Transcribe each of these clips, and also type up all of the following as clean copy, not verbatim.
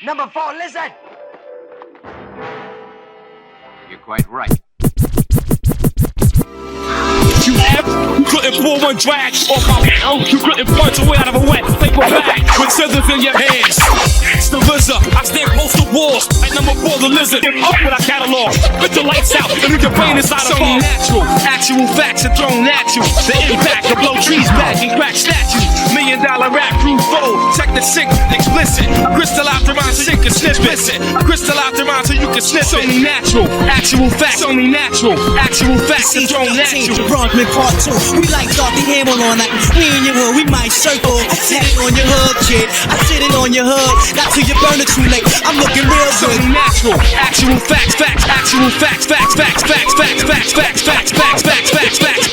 Number 4, listen! You're quite right. You couldn't pull one drag off my mouth. You couldn't punch away out of a wet paper bag with scissors in your hands. It's the lizard. I stand close to walls like number 4 the lizard. Up with our catalog. Put your lights out and leave your brain inside a phone. Natural, actual facts are thrown at you. The impact to blow trees back and crack statues. $1 million rap crew fold. Check the sick, explicit. Crystal out the mind so you can snip it. Crystal out the mind so you can snip it. Only natural, actual facts. Only natural, actual facts are thrown at you. Bronxman Part 2. We like Dorothy Hamill on that. We in your hood, we might circle. Sit it on your hood, kid. I sit it on your hood. Not till you burn it too late. I'm looking real good. Only natural, actual facts, facts, actual facts, facts, facts, facts, facts, facts, facts, facts, facts, facts, facts, facts.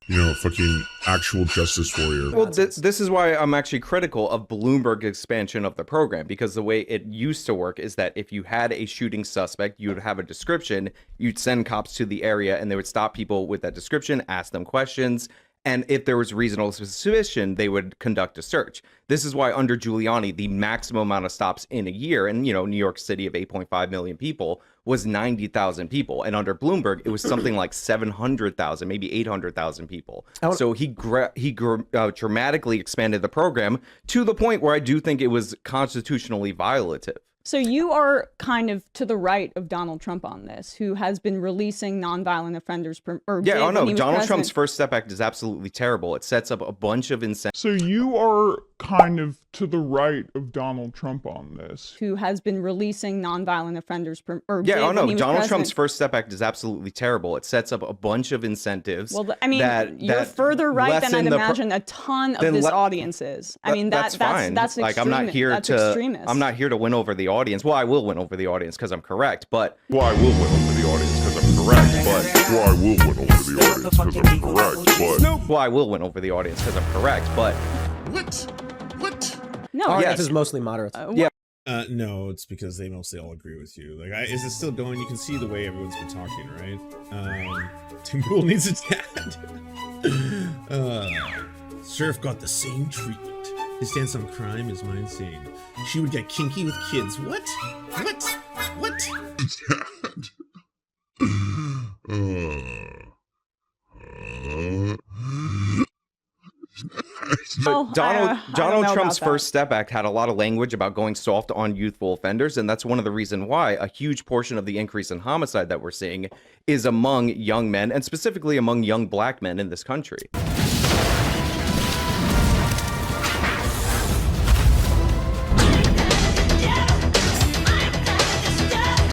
You know, fucking actual justice warrior. Well, this is why I'm actually critical of Bloomberg's expansion of the program, because the way it used to work is that if you had a shooting suspect, you would have a description, you'd send cops to the area, and they would stop people with that description, ask them questions, and if there was reasonable suspicion, they would conduct a search. This is why under Giuliani, the maximum amount of stops in a year, and, you know, New York City of 8.5 million people, was 90,000 people. And under Bloomberg, it was something like 700,000, maybe 800,000 people. So he dramatically expanded the program to the point where I do think it was constitutionally violative. So you are kind of to the right of Donald Trump on this, who has been releasing nonviolent offenders. Donald Trump's First Step Act is absolutely terrible. It sets up a bunch of incentives. So you are kind of to the right of Donald Trump on this. Who has been releasing nonviolent offenders. Donald Trump's First Step Act is absolutely terrible. It sets up a bunch of incentives. Well, I mean, you're further right than I'd imagine a ton of this audience is. I mean, that's fine. That's like, I'm not here to win over the audience. Well, I will win over the audience because I'm correct, but... Well, I will win over the audience because I'm correct, but... Well, I will win over the audience because I'm correct, but... Well, I will win over the audience because I'm correct, but... What? No, this is mostly moderates. No, it's because they mostly all agree with you. Like, is it still going? You can see the way everyone's been talking, right? Tim Pool needs a dad. Surf got the same treatment. His stance on crime is mine saying she would get kinky with kids. What? Donald Trump's First Step Act had a lot of language about going soft on youthful offenders, and that's one of the reasons why a huge portion of the increase in homicide that we're seeing is among young men, and specifically among young black men in this country.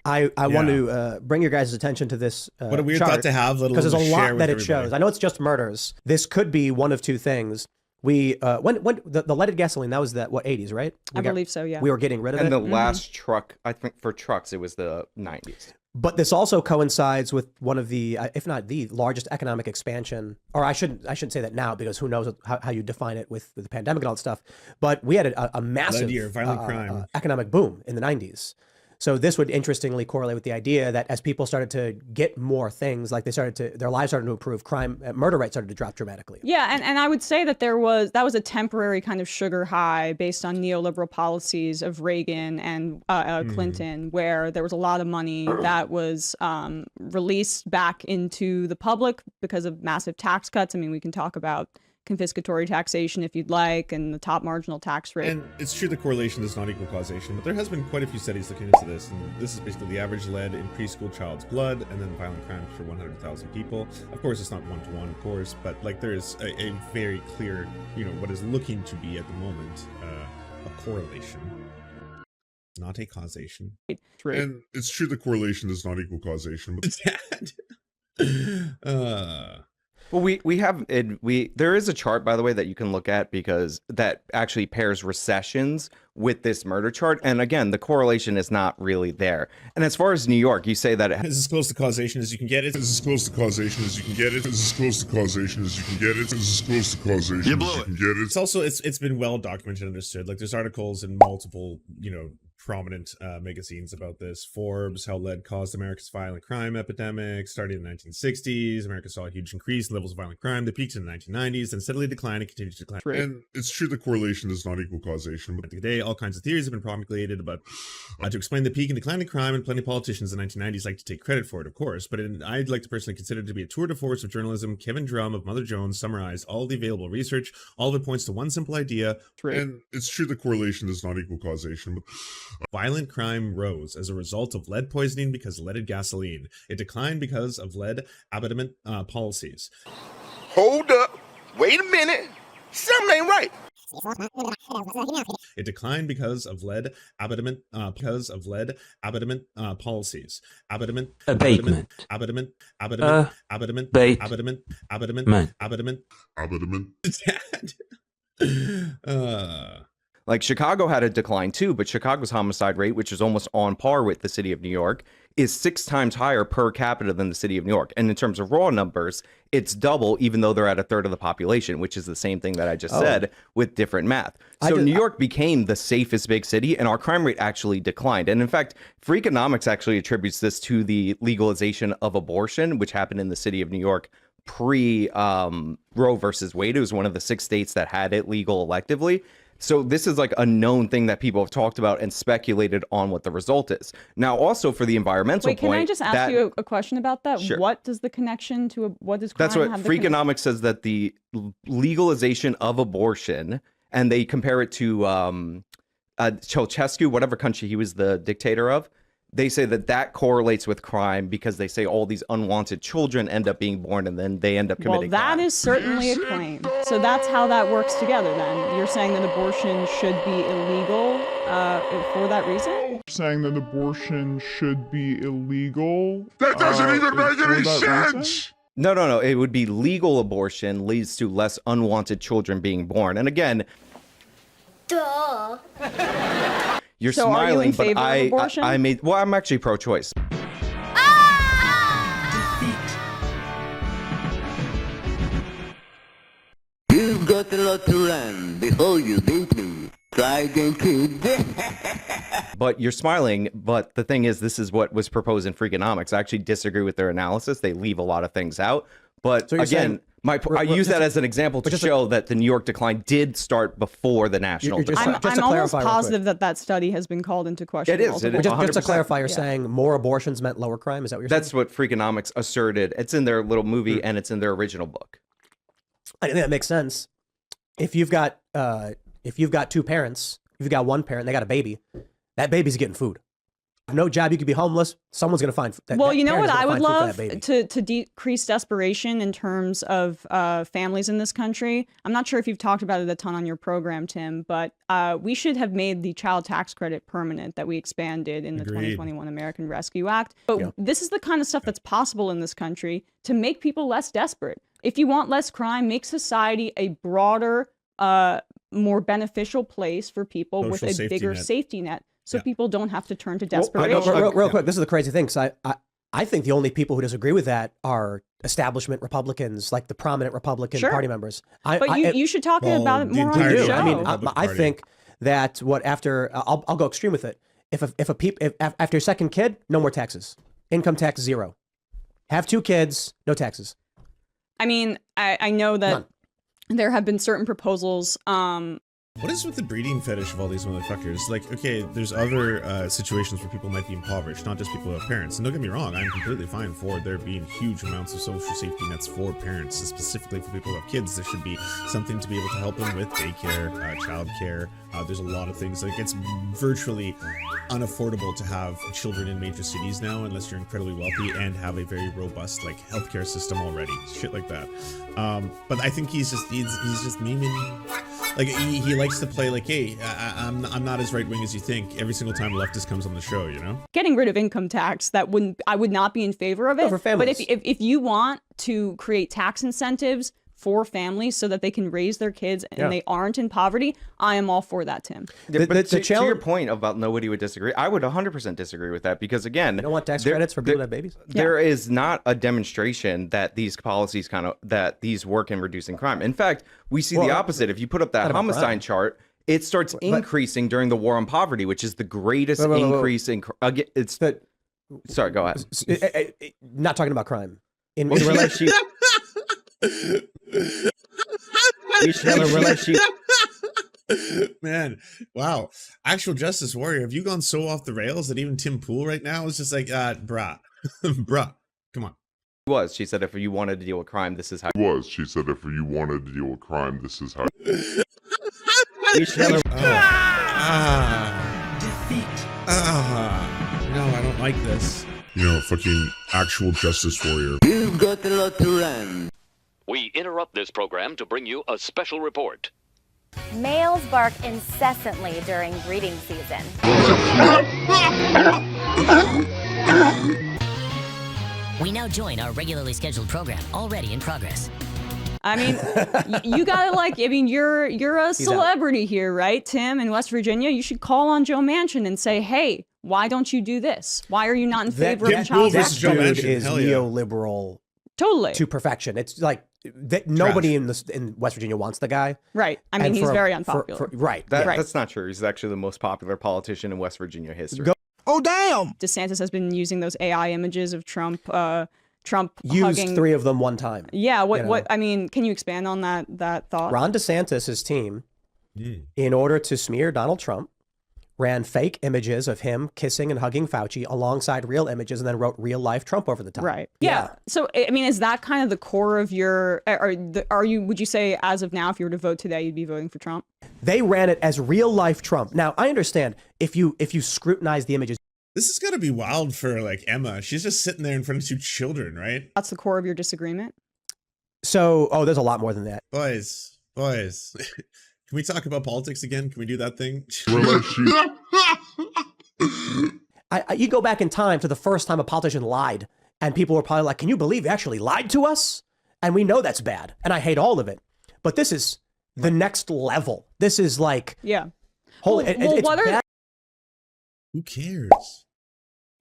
I want to bring your guys' attention to this what a weird thought to have, because there's a lot that it shows. I know it's just murders. This could be one of two things. We when the leaded gasoline, that was the 80s, right? I believe so, yeah. We were getting rid of it. And the last truck, I think for trucks, it was the 90s. But this also coincides with one of the, if not the largest economic expansion, or I shouldn't say that now, because who knows how you define it with the pandemic and all that stuff. But we had a massive violent crime economic boom in the 90s. So this would interestingly correlate with the idea that as people started to get more things, like their lives started to improve, murder rates started to drop dramatically. Yeah, and I would say that that was a temporary kind of sugar high based on neoliberal policies of Reagan and Clinton, where there was a lot of money that was released back into the public because of massive tax cuts. I mean, we can talk about confiscatory taxation if you'd like, and the top marginal tax rate. And it's true the correlation does not equal causation, but there has been quite a few studies looking into this, and this is basically the average lead in preschool child's blood, and then violent crimes for 100,000 people. Of course, it's not one-to-one, of course, but like there's a very clear, you know, what is looking to be at the moment a correlation, not a causation. And it's true the correlation does not equal causation, but... Well, there is a chart, by the way, that you can look at, because that actually pairs recessions with this murder chart. And again, the correlation is not really there. And as far as New York, you say that it is as close to causation as you can get it. It's as close to causation as you can get it. It's as close to causation as you can get it. It's as close to causation as you can get it. It's also, it's been well documented and understood. Like there's articles in multiple, you know, prominent magazines about this. Forbes, how lead caused America's violent crime epidemic. Starting in the 1960s, America saw a huge increase in levels of violent crime that peaked in the 1990s and steadily declined and continued to decline. And it's true that correlation does not equal causation, but Today, all kinds of theories have been promulgated about to explain the peak and decline in crime, and plenty of politicians in the 1990s like to take credit for it, of course. But I'd like to personally consider it to be a tour de force of journalism. Kevin Drum of Mother Jones summarized all the available research. All of it points to one simple idea. and it's true that correlation does not equal causation, but Violent crime rose as a result of lead poisoning because of leaded gasoline. It declined because of lead abandonment policies. Hold up. Wait a minute. Something ain't right. It declined because of lead abandonment policies. Abandonment. Abatement. Abandonment. Like Chicago had a decline too, but Chicago's homicide rate, which is almost on par with the city of New York, is 6 times higher per capita than the city of New York. And in terms of raw numbers, it's double, even though they're at a third of the population, which is the same thing that I just said with different math. So New York became the safest big city, and our crime rate actually declined. And in fact, Freakonomics actually attributes this to the legalization of abortion, which happened in the city of New York pre Roe versus Wade. It was one of the 6 states that had it legal electively. So this is like a known thing that people have talked about and speculated on what the result is. Now, also for the environmental Wait, can I just ask you a question about that? Sure. What does the connection to what does crime That's what have Freakonomics says, that the legalization of abortion, and they compare it to Ceausescu, whatever country he was the dictator of. They say that that correlates with crime because they say all these unwanted children end up being born and then they end up committing that crime. is certainly a claim. So that's how that works together then. You're saying that abortion should be illegal for that reason? Saying that abortion should be illegal. that doesn't even make for any that reason? sense. No. It would be legal abortion leads to less unwanted children being born. And again, Duh. you're So are you smiling, in favor but of abortion? I'm actually pro-choice. You've got a lot to learn before you beat me. Try again, kid. But you're smiling, but the thing is, this is what was proposed in Freakonomics. I actually disagree with their analysis. They leave a lot of things out. But So you're again, I use that as an example to show that the New York decline did start before the national decline. I'm almost positive that study has been called into question. It is. multiple It is. times. Just to clarify, you're saying more abortions meant lower crime? Is that what you're saying? That's what Freakonomics asserted. It's in their little movie and it's in their original book. I think that makes sense. If you've got 2 parents, if you've got one parent, they got a baby, that baby's getting food. No job, you could be homeless. Someone's going to find that. Well, that you know what parent is I gonna would find food for love that baby. to decrease desperation in terms of families in this country. I'm not sure if you've talked about it a ton on your program, Tim, but we should have made the child tax credit permanent that we expanded in the 2021 American Rescue Act. But this is the kind of stuff that's possible in this country to make people less desperate. If you want less crime, make society a broader, more beneficial place for people with a bigger safety net. So people don't have to turn to desperation. Real quick, this is the crazy thing. So I think the only people who disagree with that are establishment Republicans, like the prominent Republican Party members. But you should talk about it more on the show. I mean, I think that I'll go extreme with it. If after your second kid, no more taxes. Income tax 0. Have 2 kids, no taxes. I mean, I know that there have been certain proposals. What is with the breeding fetish of all these motherfuckers? Like, okay, there's other situations where people might be impoverished, not just people who have parents. And don't get me wrong, I'm completely fine for there being huge amounts of social safety nets for parents, and specifically for people who have kids. There should be something to be able to help them with daycare, childcare. There's a lot of things. Like, it's virtually unaffordable to have children in major cities now, unless you're incredibly wealthy and have a very robust like healthcare system already. Shit like that. But I think he's just memeing. Like he likes to play like, hey, I'm not as right wing as you think. Every single time a leftist comes on the show, you know. Getting rid of income tax, I would not be in favor of it. for families. But if you want to create tax incentives for families so that they can raise their kids and they aren't in poverty, I am all for that, Tim. But to your point about nobody would disagree, I would 100% disagree with that because, again, You don't want tax credits for people that have babies? There is not a demonstration that these policies that these work in reducing crime. In fact, we see the opposite. If you put up that homicide chart, It starts increasing during the war on poverty, which is the greatest increase in. It's that. Sorry, go ahead. Not talking about crime. In Well, relation. You should have a relationship. Man, wow. Actual Justice Warrior, have you gone so off the rails that even Tim Pool right now is just like, bruh, bruh, come on. She said, if you wanted to deal with crime, this is how. She said, if you wanted to deal with crime, this is how. You should have No, I don't like this. You know, fucking actual Justice Warrior. You've got a lot to learn. We interrupt this program to bring you a special report. Males bark incessantly during breeding season. We now join our regularly scheduled program, already in progress. I mean, you gotta you're a celebrity here, right, Tim, in West Virginia? You should call on Joe Manchin and say, hey, why don't you do this? Why are you not in favor of child This dude marriage? is neoliberal Totally. to perfection. It's like nobody in West Virginia wants the guy. Right. I mean, he's very unpopular. Right. That's not true. He's actually the most popular politician in West Virginia history. Oh, damn! DeSantis has been using those AI images of Trump Used hugging 3 of them one time. Yeah, what I mean, can you expand on that thought? Ron DeSantis' team, in order to smear Donald Trump, ran fake images of him kissing and hugging Fauci alongside real images and then wrote real life Trump over the top. Right. Yeah. So, I mean, is that kind of the core of your, would you say as of now, if you were to vote today, you'd be voting for Trump? They ran it as real life Trump. Now, I understand if you scrutinize the images. This is gotta be wild for like Emma. She's just sitting there in front of 2 children, right? That's the core of your disagreement? So, there's a lot more than that. Boys. Can we talk about politics again? Can we do that thing? You go back in time to the first time a politician lied, and people were probably like, can you believe he actually lied to us? And we know that's bad, and I hate all of it. But this is the next level. This is like... Yeah. Holy, it's bad. Who cares?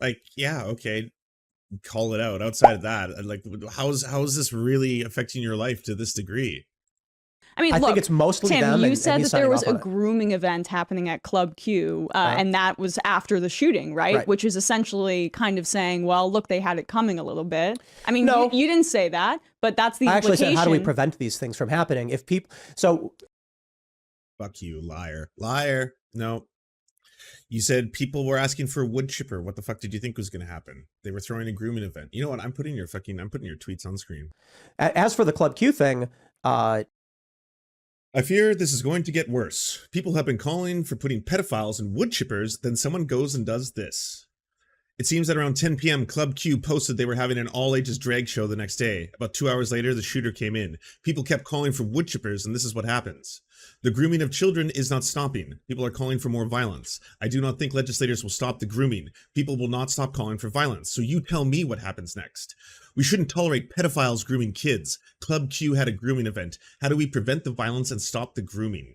Like, yeah, okay. Call it out. Outside of that, like, how is this really affecting your life to this degree? I mean, I look, think it's mostly Tim, them. you said and that there was a grooming event happening at Club Q, and that was after the shooting, right? Which is essentially kind of saying, well, look, they had it coming a little bit. I mean, no, you didn't say that, but that's the implication. I actually said, how do we prevent these things from happening? If people, fuck you, liar. No. You said people were asking for a wood chipper. What the fuck did you think was going to happen? They were throwing a grooming event. You know what? I'm putting your tweets on screen. As for the Club Q thing, I fear this is going to get worse. People have been calling for putting pedophiles in wood chippers, then someone goes and does this. It seems that around 10 p.m., Club Q posted they were having an all-ages drag show the next day. About 2 hours later, the shooter came in. People kept calling for wood chippers, and this is what happens. The grooming of children is not stopping. People are calling for more violence. I do not think legislators will stop the grooming. People will not stop calling for violence. So you tell me what happens next. We shouldn't tolerate pedophiles grooming kids. Club Q had a grooming event. How do we prevent the violence and stop the grooming?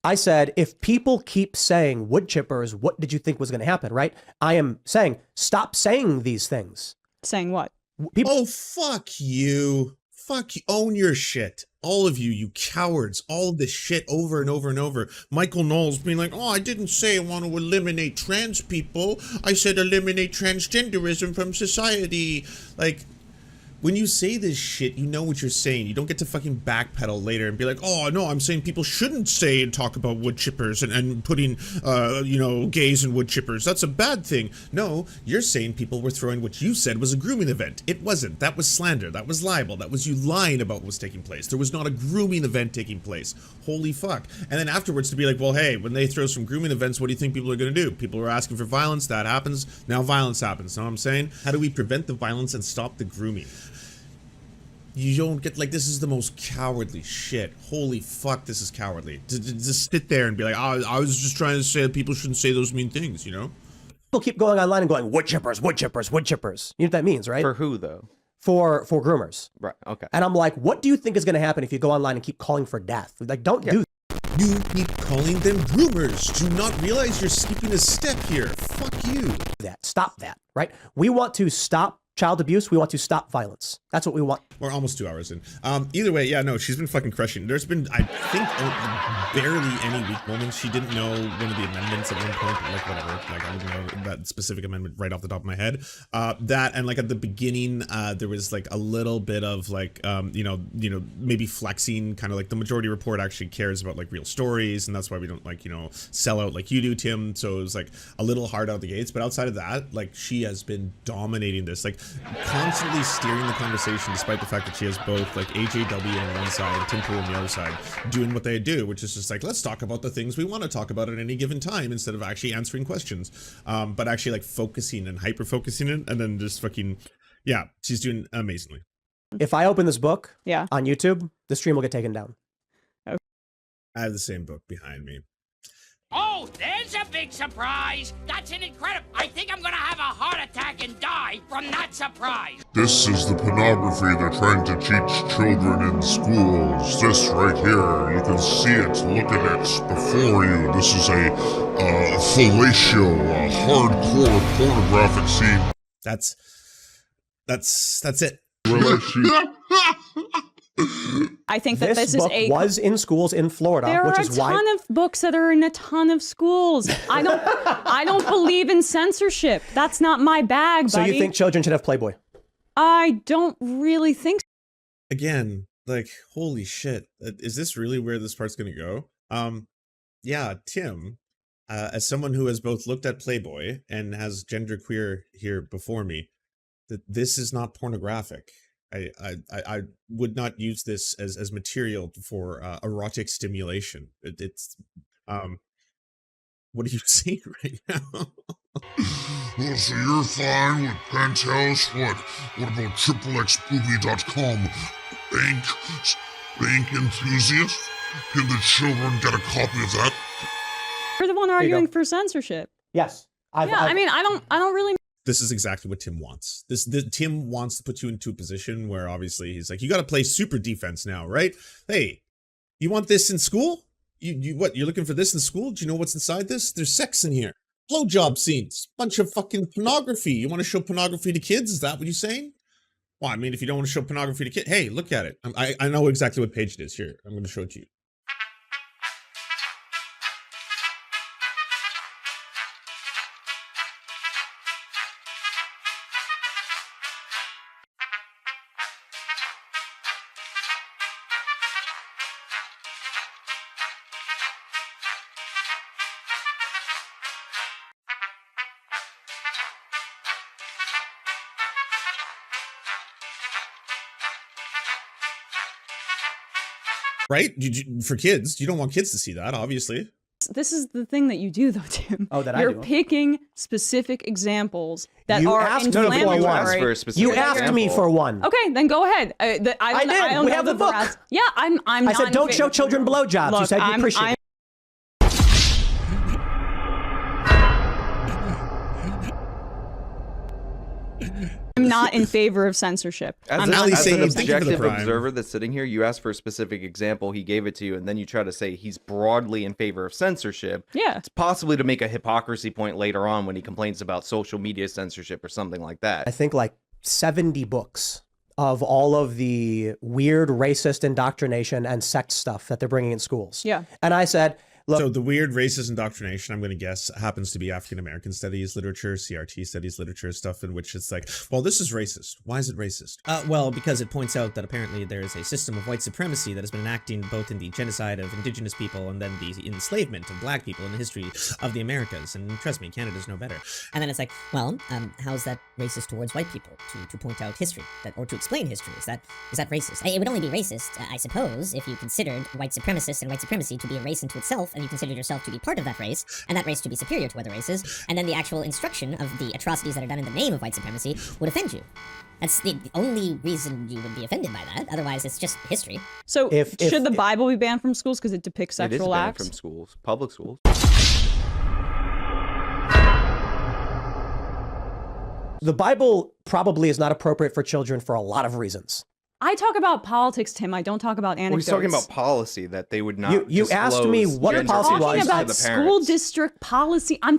I said, if people keep saying wood chippers, what did you think was going to happen, right? I am saying, stop saying these things. Saying what? Oh, fuck you. Fuck you. Own your shit. All of you, you cowards. All of this shit over and over and over. Michael Knowles being like, oh, I didn't say I want to eliminate trans people. I said eliminate transgenderism from society. Like, when you say this shit, you know what you're saying. You don't get to fucking backpedal later and be like, oh, no, I'm saying people shouldn't say and talk about wood chippers and putting, gays in wood chippers. That's a bad thing. No, you're saying people were throwing what you said was a grooming event. It wasn't. That was slander. That was libel. That was you lying about what was taking place. There was not a grooming event taking place. Holy fuck. And then afterwards to be like, well, hey, when they throw some grooming events, what do you think people are going to do? People are asking for violence. That happens. Now violence happens. Know what I'm saying? How do we prevent the violence and stop the grooming? You don't get, like, this is the most cowardly shit. Holy fuck, this is cowardly. To just sit there and be like, oh, I was just trying to say that people shouldn't say those mean things, you know? People keep going online and going, wood chippers, wood chippers, wood chippers. You know what that means, right? For who, though? For groomers. Right, okay. And I'm like, what do you think is going to happen if you go online and keep calling for death? Like, don't do that. You keep calling them groomers. Do you not realize you're skipping a step here? Fuck you. Stop that, right? We want to stop child abuse. We want to stop violence. That's what we want. We're almost 2 hours in. Either way, yeah, no, she's been fucking crushing. There's been, I think, barely any weak moments. She didn't know one of the amendments at one point, but like whatever. Like I didn't know that specific amendment right off the top of my head. That and like at the beginning, there was like a little bit of like, you know, maybe flexing, kind of like the Majority Report actually cares about like real stories, and that's why we don't like, you know, sell out like you do, Tim. So it was like a little hard out the gates, but outside of that, like she has been dominating this, like constantly steering the conversation, despite the fact that she has both like AJW on one side and Tim Pool on the other side, doing what they do, which is just like, let's talk about the things we want to talk about at any given time instead of actually answering questions, but actually like focusing and hyper focusing it, and then just fucking, yeah, she's doing amazingly. If I open this book Yeah. on YouTube, the stream will get taken down. I have the same book behind me. Oh, there's a big surprise! That's an incredible... I think I'm gonna have a heart attack and die from that surprise! This is the pornography they're trying to teach children in schools. This right here, you can see it, look at it before you. This is a fellatio, a hardcore pornographic scene. That's it. I think that this is book was in schools in Florida, There which are is a why ton of books that are in a ton of schools. I don't believe in censorship. That's not my bag, So buddy. you think children should have Playboy? I don't really think so. Again, like, holy shit, is this really where this part's gonna go? Yeah, Tim, as someone who has both looked at Playboy and has genderqueer here before me, that this is not pornographic. I would not use this as material for erotic stimulation. It's what are you saying right now? Well, so you're fine with Penthouse? What about XXXBooby.com? Bank enthusiast? Can the children get a copy of that? You're the one arguing for censorship. Yes. I mean, I don't really. This is exactly what Tim wants. Tim wants to put you into a position where obviously he's like, you got to play super defense now, right? Hey, you want this in school? What? You're looking for this in school? Do you know what's inside this? There's sex in here. Blowjob scenes. Bunch of fucking pornography. You want to show pornography to kids? Is that what you're saying? Well, I mean, if you don't want to show pornography to kids, hey, look at it. I know exactly what page it is. Here, I'm going to show it to you. Right? For kids, you don't want kids to see that, obviously. This is the thing that you do, though, Tim. Oh, that I You're do. picking specific examples that You are asked me for inflammatory. one. You asked me for one. Okay, then go ahead. I did. don't We know have the book. Yeah, I'm. I said don't show children blowjobs. You Look, said you appreciate it. I'm not in favor of censorship. As, I'm an, not in as favor an of censorship. objective observer that's sitting here, you asked for a specific example, he gave it to you, and then you try to say he's broadly in favor of censorship. Yeah. It's possibly to make a hypocrisy point later on when he complains about social media censorship or something like that. I think like 70 books of all of the weird racist indoctrination and sect stuff that they're bringing in schools. Yeah. And I said, look, So the weird racist indoctrination, I'm going to guess, happens to be African-American studies literature, CRT studies literature, stuff in which it's like, well, this is racist. Why is it racist? Well, because it points out that apparently there is a system of white supremacy that has been enacting both in the genocide of indigenous people and then the enslavement of black people in the history of the Americas. And trust me, Canada's no better. And then it's like, well, how's that racist towards white people to point out history or to explain history? Is that racist? It would only be racist, I suppose, if you considered white supremacists and white supremacy to be a race unto itself, and you considered yourself to be part of that race, and that race to be superior to other races, and then the actual instruction of the atrocities that are done in the name of white supremacy would offend you. That's the only reason you would be offended by that. Otherwise, it's just history. So should the Bible be banned from schools because it depicts It is sexual banned acts? from schools, public schools. the Bible probably is not appropriate for children for a lot of reasons. I talk about politics, Tim. I don't talk about Well, anecdotes. he's talking about policy that they would not. You asked me disclose what the gender policy I'm talking was. about school district policy. I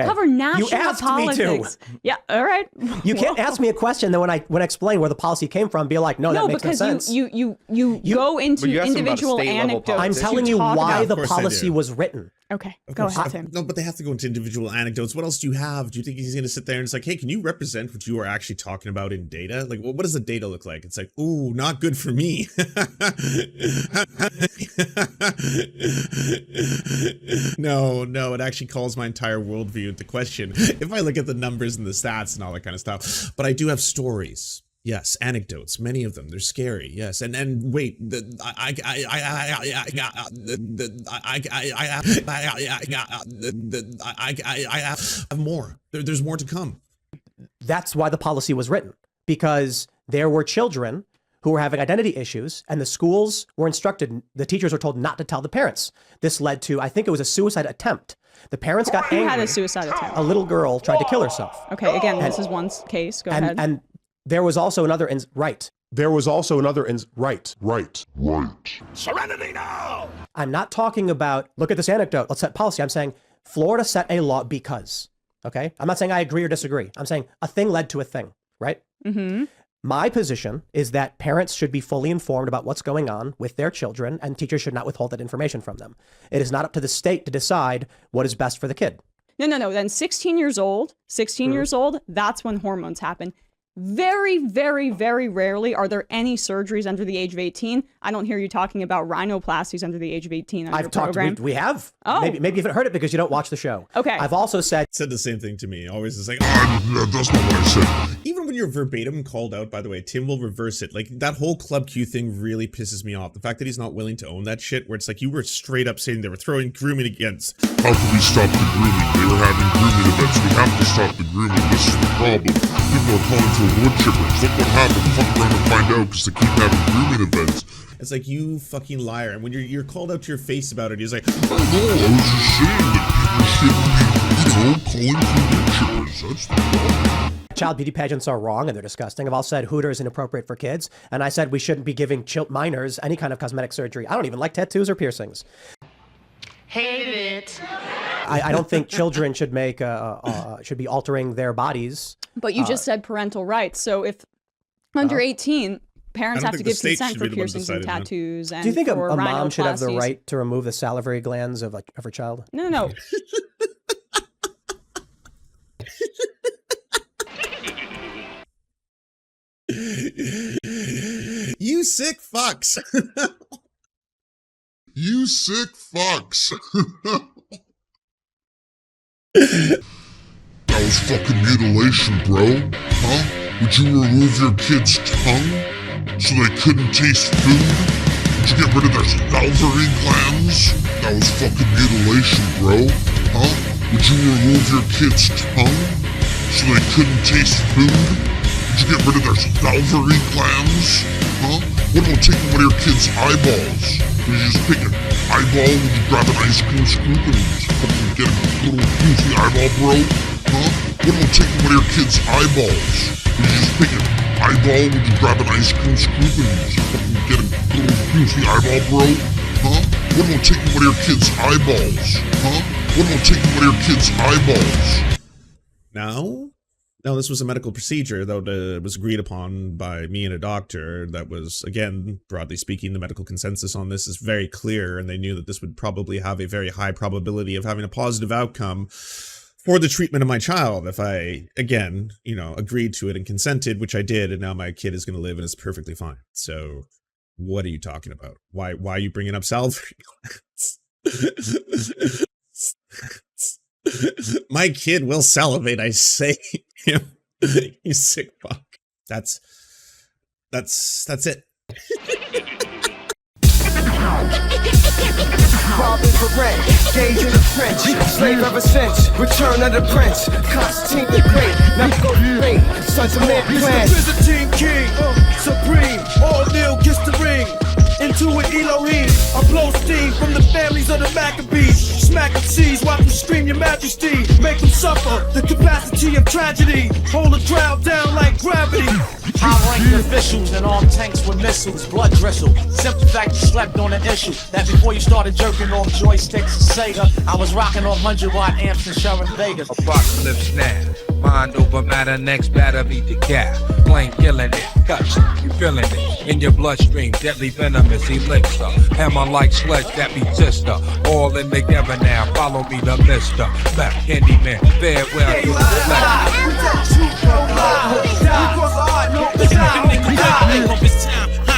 cover national You asked politics. me to. Yeah, all right. You can't ask me a question, then when I explain where the policy came from, be like, no, that makes no sense. No, because you go into individual anecdotes. I'm telling you why the Of course I policy do. was written. Okay, Of go course. ahead, Tim. No, but they have to go into individual anecdotes. What else do you have? Do you think he's going to sit there and it's like, hey, can you represent what you are actually talking about in data? Like, what does the data look like? It's like, ooh, not good for me. No, it actually calls my entire worldview into question. If I look at the numbers and the stats and all that kind of stuff, but I do have stories. Yes, anecdotes, many of them. They're scary. Yes, and wait, I have more. There's more to come. That's why the policy was written, because there were children who were having identity issues, and the schools were instructed, the teachers were told not to tell the parents. This led to, I think it was a suicide attempt. The parents got angry. Who had a suicide attempt? A little girl tried to kill herself. Okay, again, this is one case. Go ahead. And there was also another There was also another right. Serenity now! I'm not talking about, look at this anecdote, let's set policy. I'm saying Florida set a law because, okay? I'm not saying I agree or disagree. I'm saying a thing led to a thing, right? Mm-hmm. My position is that parents should be fully informed about what's going on with their children, and teachers should not withhold that information from them. It is not up to the state to decide what is best for the kid. No. Then 16 years old, that's when hormones happen. Very, very, very rarely are there any surgeries under the age of 18. I don't hear you talking about rhinoplasties under the age of 18 on your program. We have. Oh. Maybe you haven't heard it because you don't watch the show. Okay. I've also said the same thing to me. Always is like, that's not what I said. Even when you're verbatim called out, by the way, Tim will reverse it. Like, that whole Club Q thing really pisses me off. The fact that he's not willing to own that shit, where it's like you were straight up saying they were throwing grooming against. How can we stop the grooming? They were having grooming events. We have to stop the grooming. This is the problem. People are calling for wood chippers. Look what happened. Fuck around and find out because they keep having grooming events. It's like, you fucking liar. And when you're called out to your face about it, he's like, oh no, I was just saying that people shouldn't be, calling for wood chippers. That's the problem. Child beauty pageants are wrong and they're disgusting. I've all said Hooters is inappropriate for kids, and I said we shouldn't be giving minors any kind of cosmetic surgery. I don't even like tattoos or piercings. Hate it. I don't think children should make should be altering their bodies. But you just said parental rights. So if under 18, parents have to give consent for piercings and tattoos. And do you think a mom should have the rhinoplasties. right to remove the salivary glands of her child? No. You sick fucks. You sick fucks. That was fucking mutilation, bro. Huh? Would you remove your kid's tongue so they couldn't taste food? Would you get rid of their salivary glands? That was fucking mutilation, bro. Huh? Would you remove your kid's tongue so they couldn't taste food? Would you get rid of their salivary glands? Huh? What about taking one of your kid's eyeballs? Would you just pick an eyeball? Would you grab an ice cream scoop and fucking get a little goofy eyeball, bro? Huh? What about taking one of your kid's eyeballs? Would you just pick an eyeball? Would you grab an ice cream scoop and just fucking get a little goofy eyeball, bro? Huh? What about taking one of your kid's eyeballs? Huh? What about taking one of your kid's eyeballs? No, this was a medical procedure that was agreed upon by me and a doctor. That was, again, broadly speaking, the medical consensus on this is very clear, and they knew that this would probably have a very high probability of having a positive outcome for the treatment of my child if I, again, agreed to it and consented, which I did, and now my kid is going to live and it's perfectly fine. So, what are you talking about? Why are you bringing up salivary glands? My kid will salivate, I say. You sick fuck. That's it. Robbing for rent, gauge in the French, slave ever since, return of the prince, Constantine the Great, now go great, sons of man clan. Mr. Byzantine King, supreme, all kneel, kiss the ring, into it, Elohim. I blow steam from the families of the Maccabees. Smack them seas, watch them scream your majesty. Make them suffer the capacity of tragedy. Hold the crowd down like gravity. High-ranked officials and armed tanks with missiles, blood drizzle. Simple fact, you slept on an issue. That before you started jerking off joysticks and Sega, I was rocking off 100-watt amps and Sharon Vegas. Apocalypse now. Mind over matter, next batter beat the cat. Flame killing it, cuts, you feeling it. In your bloodstream, deadly venomous elixir. Hammer like sledge that be sister. All in together now, follow me the mister. Left Candyman, farewell to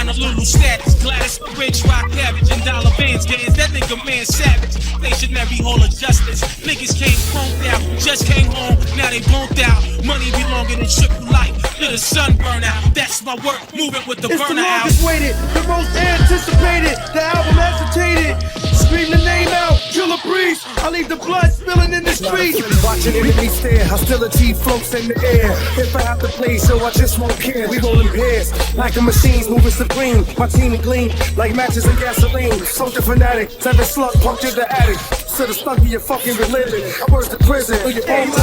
the Lulu status, Gladys, Rich Rock, Cabbage, and Dollar Bands. Gains that nigga man savage. Stationary hall of justice. Niggas came conked out, just came home, now they bonked out. Money be longer than triple life. Let the sun burn out. That's my work, moving with the burner out. It's the longest waited, the most anticipated. The album hesitated. Scream the name out, kill a breeze. I leave the blood spilling in the street. Watching enemies stare, hostility floats in the air. If I have to play, so I just won't care. We roll in pairs, like a machine moving supreme. My team gleam like matches and gasoline. Soldier fanatic, 7 slug punctured the attic. So the stuck to your fucking religion. I was to prison, or your own to the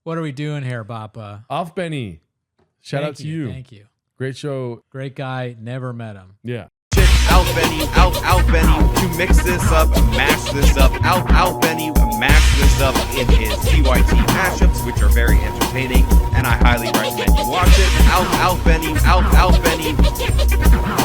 What are we doing here, Bappa? Off Benny. Shout out to you. Thank you. Great show. Great guy. Never met him. Yeah. Out Benny, out Benny, to mix this up, mash this up, out Benny, mash this up in his TYT mashups, which are very entertaining, and I highly recommend you watch it. Out Benny, out Benny.